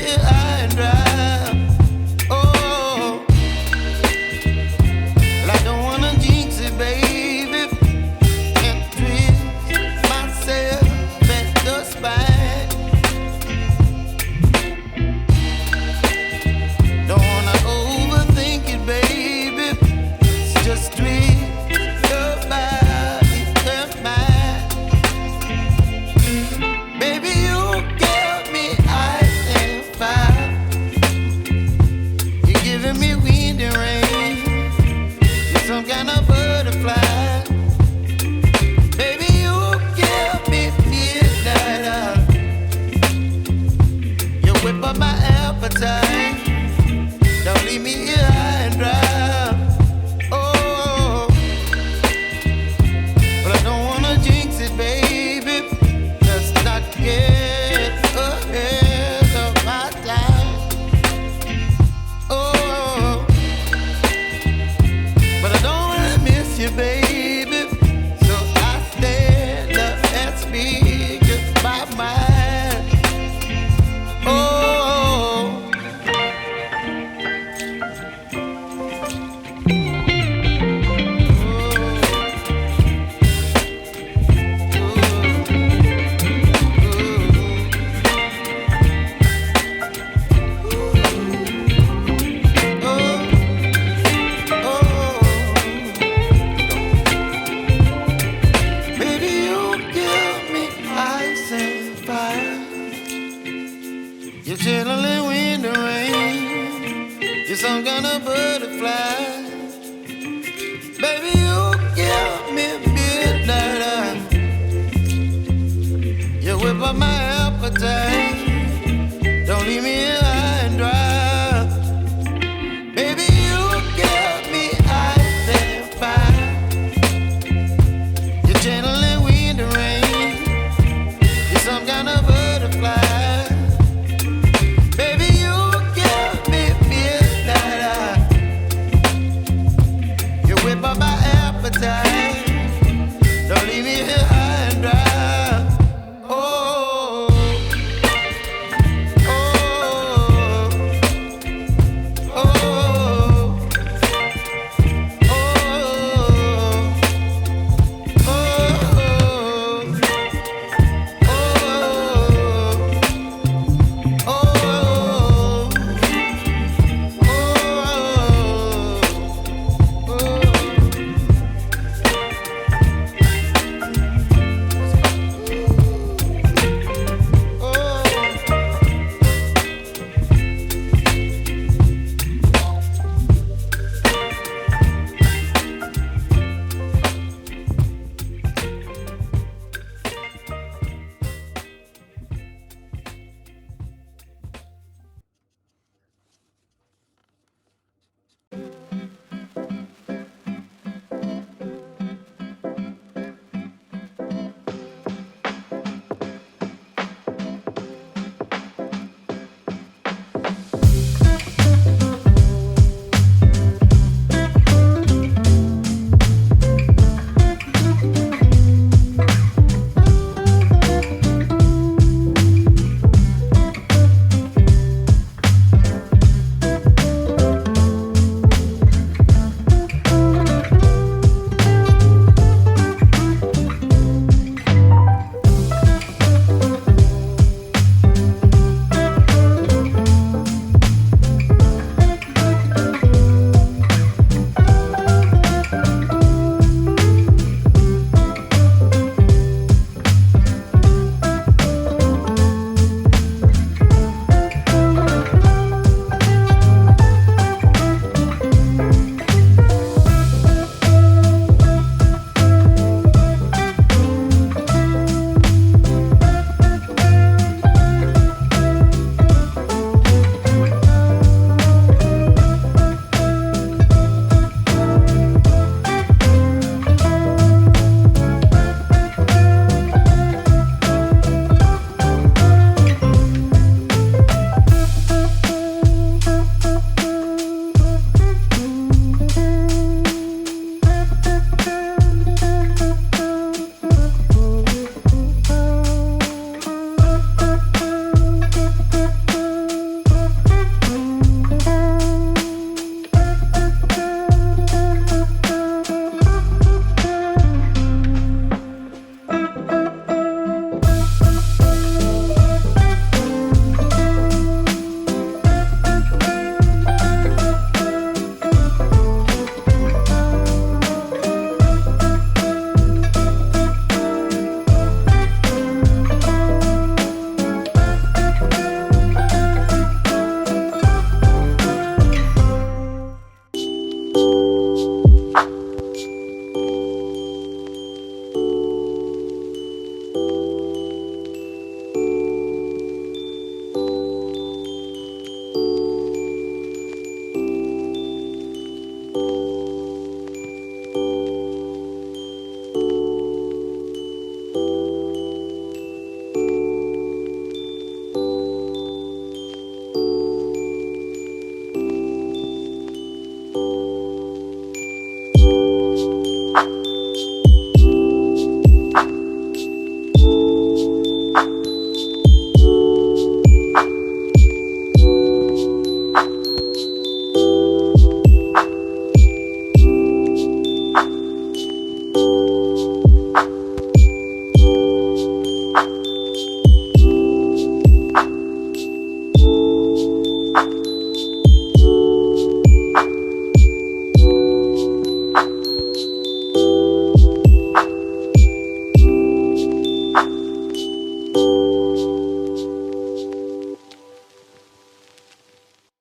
here high and dry. Oh, well, I don't wanna jinx it, baby, and twist myself at the spine. Don't wanna overthink it, baby. It's just twist your body and mine. Baby, you give me ice and fire. You're giving me wind and rain. You're some kind of butterfly. Baby, you give me midnight. You whip up my appetite. Don't leave me here high and dry. Oh, but I don't wanna jinx it, baby. Let's not get ahead of my time. Oh, but I don't wanna miss you, baby. So I stand up and speak my mind. Oh. You're chilling wind and rain. You're some kind of butterfly. Baby, you give me midnight. You whip up my appetite.